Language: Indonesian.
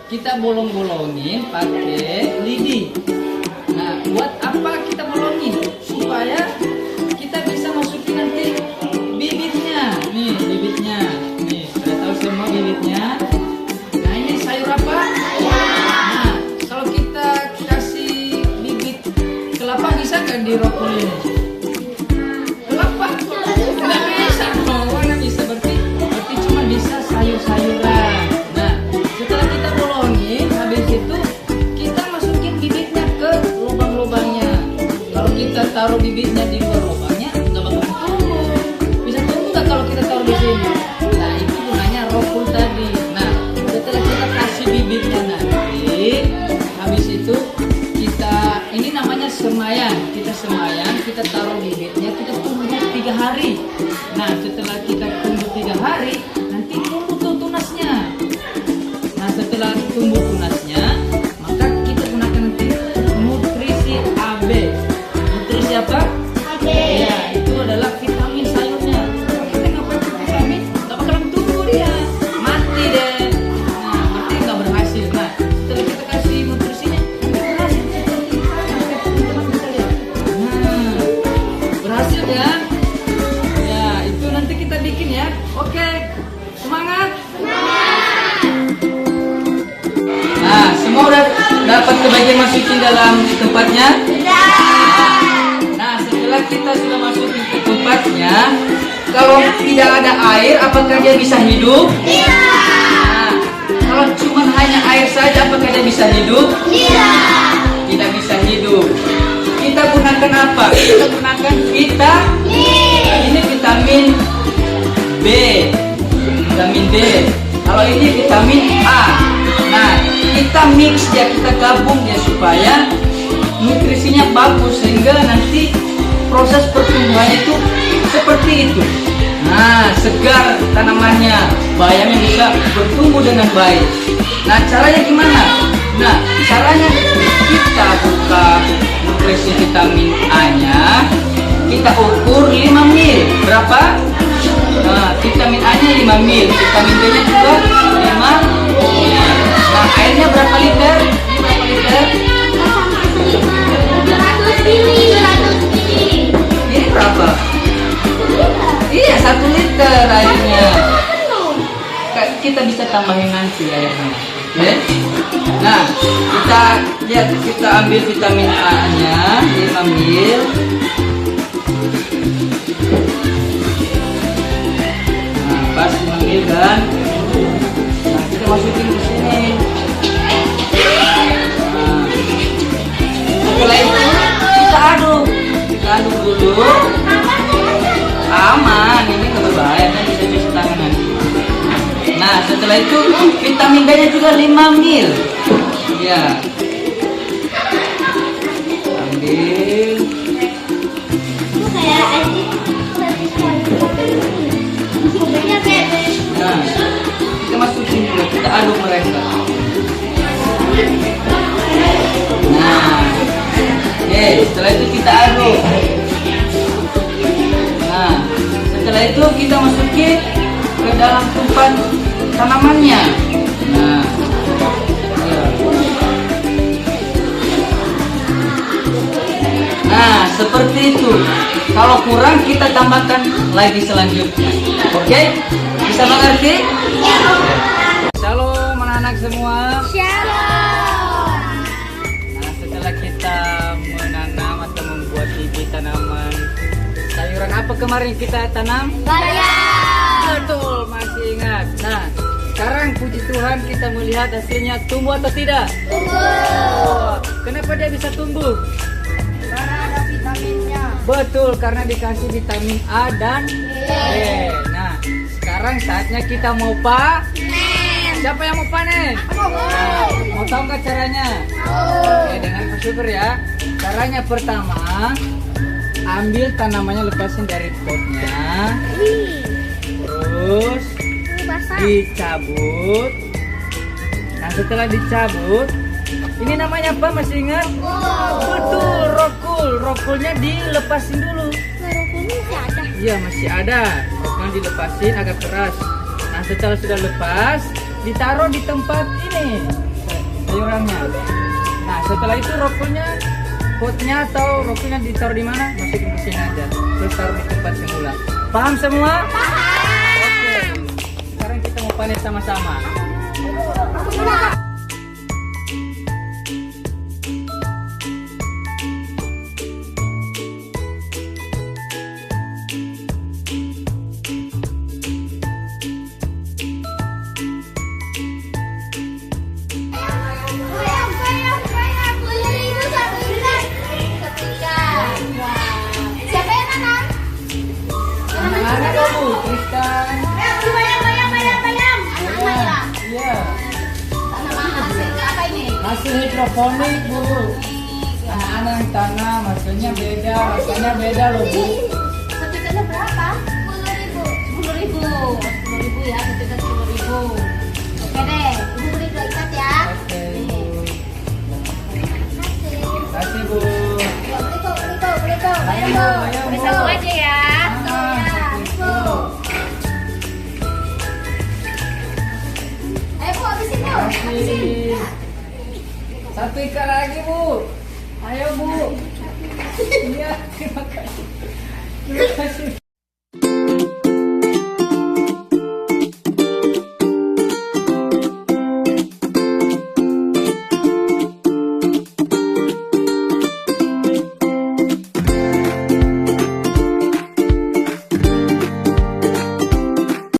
kita bolong-bolongin pakai lidi. Nah, buat apa kita bolongin? Supaya kita bisa masukin nanti bibitnya. Nih, bibitnya. Nih, sudah tahu semua bibitnya. Nah, ini sayur apa? Nah, kalau kita kasih bibit kelapa bisa nggak di rokul ini? Kelapa? Nggak bisa. Oh, nggak bisa. Berarti cuma bisa sayur-sayuran. Nah, setelah kita bolongin, habis itu kita masukin bibitnya ke lubang-lubangnya. Kalau kita taruh bibitnya di luar lubangnya, nggak bakal tumbuh. Bisa tumbuh nggak kalau kita taruh di sini? Nah, itu gunanya rokul tadi. Nah, setelah kita kasih bibitnya nanti, habis itu ini namanya semayan. Kita taruh bibitnya, kita tunggu 3 hari. Nah, setelah kita tunggu 3 hari, nanti tumbuh tuh tunasnya. Nah, setelah tumbuh tunasnya, maka kita gunakan nanti nutrisi AB. Nutrisi apa? AB. Ya, itu adalah vitamin sayurnya. Kalau kita nggak pakai vitamin, nggak bakalan tumbuh dia, mati deh. Nah, berarti nggak berhasil. Nah, setelah kita kasih nutrisinya, nanti berhasil seperti teman-teman bisa lihat. Nah, berhasil ya. Ya, itu nanti kita bikin ya. Oke, semangat. Nah, semua udah dapat kebagian masukin dalam tempatnya? Nah, setelah kita sudah masukin ke tempatnya, kalau tidak ada air, apakah dia bisa hidup? Nah, kalau cuma hanya air saja, apakah dia bisa hidup? Tidak bisa hidup. Kita gunakan apa? Kita gunakan vitamin. Ini vitamin B. Vitamin B. Kalau ini vitamin A. Nah, kita mix dia, kita gabung dia supaya nutrisinya bagus sehingga nanti proses pertumbuhannya itu seperti itu. Nah, segar tanamannya, bayamnya bisa bertumbuh dengan baik. Nah, caranya gimana? Nah, caranya kita buka nutrisi vitamin A-nya, kita ukur 5 ml. Berapa? Nah, vitamin A-nya 5 ml, vitamin B-nya juga 5 ml. Nah, airnya berapa liter? Ini berapa liter? 100 ml. Ini berapa? Iya, 1 liter airnya. Kita bisa tambahin nanti airnya. Oke? Nah, kita ambil vitamin A-nya 5 ml. Nah, pas 5 ml kan? Nah, kita masukin ke sini. Nah, setelah itu kita aduk dulu. Aman, ini nggak berbahaya kan, bisa cuci tangan nanti. Nah, setelah itu vitamin B-nya juga 5 ml. Ya. Ambil. Nah, kita masukin dulu, kita aduk mereka. Nah, oke, setelah itu kita aduk. Nah, setelah itu kita masukin ke dalam tempat tanamannya. Nah, ya. Nah, seperti itu. Kalau kurang kita tambahkan lagi selanjutnya. Oke? Bisa mengerti? Shalom anak-anak semua. Shalom. Nah, setelah kita menanam atau membuat bibit tanaman sayuran apa kemarin kita tanam? Bayam. Betul, masih ingat. Nah, sekarang puji Tuhan kita melihat hasilnya tumbuh atau tidak? Tumbuh. Kenapa dia bisa tumbuh? Karena ada vitaminnya. Betul, karena dikasih vitamin A dan B. Nah, sekarang saatnya kita mau panen. Siapa yang mau panen? Nah, mau tahu nggak caranya? Oke, dengan bersyukur ya. Caranya pertama, ambil tanamannya, lepasin dari potnya. Terus dicabut. Nah, setelah dicabut, ini namanya apa? Masih ingat? Betul, rokul. Rokulnya dilepasin dulu. Rokulnya masih ada. Iya, masih ada. Rokulnya dilepasin agak keras. Nah, setelah sudah lepas, ditaruh di tempat ini. barangnya. Nah, setelah itu potnya atau roknya ditaruh di mana? Masukin ke sini aja. Terus taruh di tempat semula. Paham semua? Oke. Sekarang kita mau panen sama-sama. Anak-anak dong, Bu. Tristan. Iya. Hasil hidroponik, Bu. Anak-anak yang tanam, hasilnya beda, rasanya beda loh, Bu. Sertifikatnya berapa? 10.000. 10.000 ya, sertifikat 10.000. Oke deh, Ibu beli 2 ikat ya. Oke, Bu. Terima Kasih, Bu. Beli tuh. Ayo, Bu. Ayo, Beli Bu. satu aja ya. Gitu. Ayo Bu, habisin Bu. Habisin. Kasih. Satu ikat lagi, Bu. Ayo, Bu. Iya, terima kasih. Terima kasih.